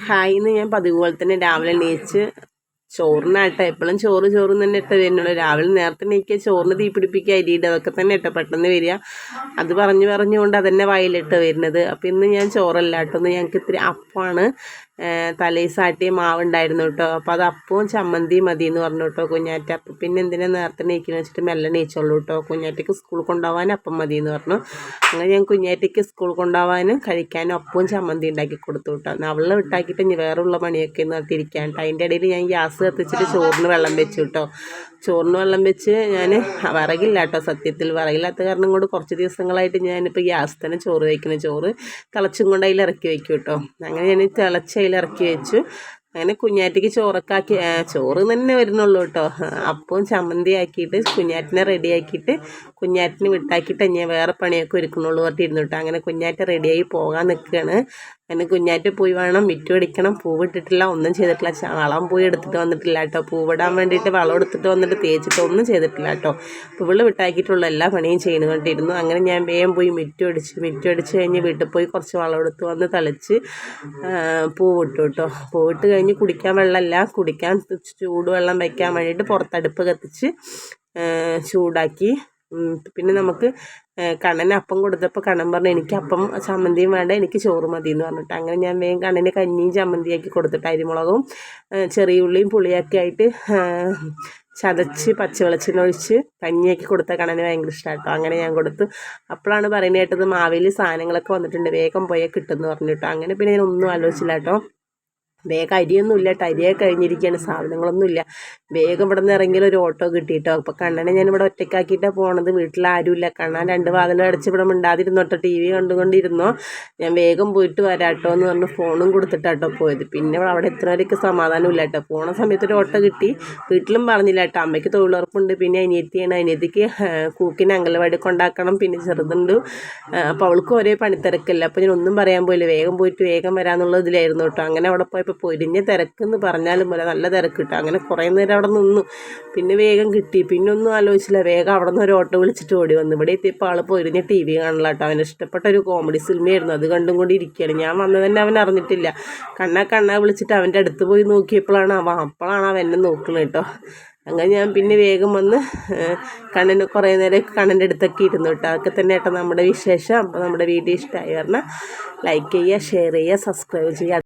Hi എന്ന് ഞാൻ പതിവ് പോലെ തന്നെ രാവിലെ എണീച്ച് ചോറിനാട്ടെ എപ്പോഴും ചോറ് തന്നെ ഇട്ട് വരുന്നുള്ളൂ. രാവിലെ നേരത്തെ എണീക്കുക, ചോറിന് തീ പിടിപ്പിക്കുക, അരിയിടുക, അതൊക്കെ തന്നെ ഇട്ട് പെട്ടെന്ന് വരിക. അത് പറഞ്ഞുകൊണ്ട് അതന്നെ വായിലിട്ട് വരുന്നത്. അപ്പം ഇന്ന് ഞാൻ ചോറല്ല കേട്ടോ, ഒന്ന് ഞങ്ങൾക്ക് ഇത്തിരി അപ്പമാണ് തലേസാട്ടിയ മാവുണ്ടായിരുന്നു കേട്ടോ. അപ്പോൾ അത് അപ്പവും ചമ്മന്തി മതി എന്ന് പറഞ്ഞു കേട്ടോ കുഞ്ഞാറ്റ. അപ്പം പിന്നെ എന്തിനാ നേരത്തെ നീക്കുന്ന വെച്ചിട്ട് മെല്ലെ നീച്ചുള്ളൂ കേട്ടോ. കുഞ്ഞാറ്റയ്ക്ക് സ്കൂൾ കൊണ്ടുപോകാൻ അപ്പം മതി എന്ന് പറഞ്ഞു. അങ്ങനെ ഞാൻ കുഞ്ഞാറ്റയ്ക്ക് സ്കൂൾ കൊണ്ടുപോകാനും കഴിക്കാനും അപ്പവും ചമ്മന്തി ഉണ്ടാക്കി കൊടുത്തു കേട്ടോ. അവളെ വിട്ടാക്കിയിട്ട് ഇനി വേറെയുള്ള പണിയൊക്കെ നിർത്തിയിരിക്കാൻ കേട്ടോ. അതിൻ്റെ ഇടയിൽ ഞാൻ ഗ്യാസ് കത്തിച്ചിട്ട് ചോറിന് വെള്ളം വെച്ചു കേട്ടോ. ചോറിന് വെള്ളം വെച്ച് ഞാൻ വിറകില്ല കേട്ടോ, സത്യത്തിൽ വിറകില്ലാത്ത കാരണം കൊണ്ട് കുറച്ച് ദിവസങ്ങളായിട്ട് ഞാനിപ്പോൾ ഗ്യാസ് തന്നെ ചോറ് വയ്ക്കണം. ചോറ് തിളച്ചും കൊണ്ട് അതിൽ ഇറക്കി വയ്ക്കും കേട്ടോ. അങ്ങനെ ഞാൻ തിളച്ച് അതിൽ ഇറക്കി വെച്ചു. അങ്ങനെ കുഞ്ഞാറ്റയ്ക്ക് ചോറൊക്കെ ആക്കി, ചോറ് തന്നെ വരുന്നുള്ളൂ കേട്ടോ. അപ്പവും ചമ്മന്തി ആക്കിയിട്ട് കുഞ്ഞാറ്റിനെ റെഡിയാക്കിയിട്ട് കുഞ്ഞാറ്റിന് വിട്ടാക്കിയിട്ട് ഞാൻ വേറെ പണിയൊക്കെ ഒരുക്കുന്നുള്ളൂ പറഞ്ഞിരുന്നു കേട്ടോ. അങ്ങനെ കുഞ്ഞാറ്റ റെഡിയായി പോകാൻ നിൽക്കുകയാണ്. അങ്ങനെ കുഞ്ഞാറ്റ പോയി വേണം മിറ്റം അടിക്കണം. പൂവിട്ടിട്ടില്ല, ഒന്നും ചെയ്തിട്ടില്ല. വളം പോയി എടുത്തിട്ട് വന്നിട്ടില്ല കേട്ടോ. പൂവിടാൻ വേണ്ടിയിട്ട് വളം എടുത്തിട്ട് വന്നിട്ട് തേച്ചിട്ട് ഒന്നും ചെയ്തിട്ടില്ല കേട്ടോ. അപ്പോൾ ഇവള് വിട്ടാക്കിയിട്ടുള്ള എല്ലാ പണിയും ചെയ്യുന്നു കണ്ടിരുന്നു. അങ്ങനെ ഞാൻ വേഗം പോയി മിറ്റം അടിച്ച് കഴിഞ്ഞ് വീട്ടിൽ പോയി കുറച്ച് വളം എടുത്ത് വന്ന് തളിച്ച് പൂവിട്ടു കേട്ടോ. പൂവിട്ട് കഴിഞ്ഞ് കുടിക്കാൻ വെള്ളമല്ല, കുടിക്കാൻ ചൂടുവെള്ളം വയ്ക്കാൻ വേണ്ടിയിട്ട് പുറത്തടുപ്പ് കത്തിച്ച് ചൂടാക്കി. പിന്നെ നമുക്ക് കണ്ണന് അപ്പം കൊടുത്തപ്പോൾ കണ്ണൻ പറഞ്ഞു എനിക്ക് അപ്പം ചമ്മന്തിയും വേണ്ട, എനിക്ക് ചോറ് മതി എന്ന് പറഞ്ഞിട്ട്. അങ്ങനെ ഞാൻ വേഗം കണ്ണന് കഞ്ഞിയും ചമ്മന്തിയാക്കി കൊടുത്തിട്ട് അരിമുളകും ചെറിയ ഉള്ളിയും പുളിയൊക്കെ ആയിട്ട് ചതച്ച് പച്ചവെളിച്ചെണ്ണ കഞ്ഞിയാക്കി കൊടുത്ത കണ്ണന് ഭയങ്കര ഇഷ്ടമായിട്ടോ. അങ്ങനെ ഞാൻ കൊടുത്തു. അപ്പോഴാണ് പറയുന്നത് കേട്ടത് മാവേലി സാധനങ്ങളൊക്കെ വന്നിട്ടുണ്ട്, വേഗം പോയാൽ കിട്ടുമെന്ന് പറഞ്ഞിട്ടോ. അങ്ങനെ പിന്നെ ഞാൻ ഒന്നും ആലോചിച്ചില്ല കേട്ടോ. വേഗം അരിയൊന്നും ഇല്ല കേട്ടോ, അരിയൊക്കെ കഴിഞ്ഞിരിക്കുകയാണ്, സാധനങ്ങളൊന്നുമില്ല. വേഗം ഇവിടെ നിന്ന് ഇറങ്ങിയാൽ ഒരു ഓട്ടോ കിട്ടിയിട്ടോ. അപ്പോൾ കണ്ണനെ ഞാനിവിടെ ഒറ്റയ്ക്കാക്കിയിട്ടാണ് പോണത്. വീട്ടിൽ ആരുമില്ല. കണ്ണൻ 2 വാതിലും അടച്ച് ഇവിടെ മിണ്ടാതിരുന്നോട്ടോ, ടി വി കണ്ടുകൊണ്ടിരുന്നോ. ഞാൻ വേഗം പോയിട്ട് വരാട്ടോ എന്ന് പറഞ്ഞ് ഫോണും കൊടുത്തിട്ടാട്ടോ പോയത്. പിന്നെ അവിടെ എത്തുന്നവരൊക്കെ സമാധാനമില്ല കേട്ടോ. പോണ സമയത്ത് ഒരു ഓട്ടോ കിട്ടി. വീട്ടിലും പറഞ്ഞില്ല കേട്ടോ, അമ്മയ്ക്ക് തൊഴിലുറപ്പുണ്ട്, പിന്നെ അനിയത്തിയാണ്, അനിയത്തിക്ക് കൂക്കിന് അംഗനവാടി കൊണ്ടാക്കണം, പിന്നെ ചെറുതുണ്ട്. അപ്പോൾ അവൾക്ക് ഒരേ പണിത്തിരക്കല്ല. അപ്പോൾ ഞാൻ ഒന്നും പറയാൻ പോയില്ല, വേഗം പോയിട്ട് വേഗം വരാമെന്നുള്ള ഇതിലായിരുന്നു കേട്ടോ. അങ്ങനെ അവിടെ പോയപ്പോൾ പൊരിഞ്ഞ തിരക്കെന്ന് പറഞ്ഞാലും പോലെ നല്ല തിരക്ക് കിട്ടും. അങ്ങനെ കുറേ നേരം അവിടെ നിന്നു. പിന്നെ വേഗം കിട്ടി. പിന്നെ ഒന്നും ആലോചിച്ചില്ല, വേഗം അവിടെ നിന്ന് ഒരു ഓട്ടോ വിളിച്ചിട്ട് ഓടി വന്നു. ഇവിടെ എത്തിയപ്പോൾ ആൾ പൊരിഞ്ഞ ടി വി കാണില്ല കേട്ടോ. അവന് ഇഷ്ടപ്പെട്ട ഒരു കോമഡി സിനിമയായിരുന്നു, അത് കണ്ടും കൊണ്ട് ഇരിക്കുകയാണ്. ഞാൻ വന്നത് തന്നെ അവൻ അറിഞ്ഞിട്ടില്ല. കണ്ണാ വിളിച്ചിട്ട് അവൻ്റെ അടുത്ത് പോയി നോക്കിയപ്പോഴാണ് അപ്പോഴാണ് അവൻ എന്നെ നോക്കുന്നത് കേട്ടോ. അങ്ങനെ ഞാൻ പിന്നെ വേഗം വന്ന് കണ്ണന് കുറേ നേരം കണ്ണൻ്റെ അടുത്തൊക്കെ ഇരുന്നു കേട്ടോ. അതൊക്കെ തന്നെ കേട്ടോ നമ്മുടെ വിശേഷം. അപ്പോൾ നമ്മുടെ വീഡിയോ ഇഷ്ടമായി പറഞ്ഞാൽ ലൈക്ക് ചെയ്യുക, ഷെയർ ചെയ്യുക, സബ്സ്ക്രൈബ് ചെയ്യുക.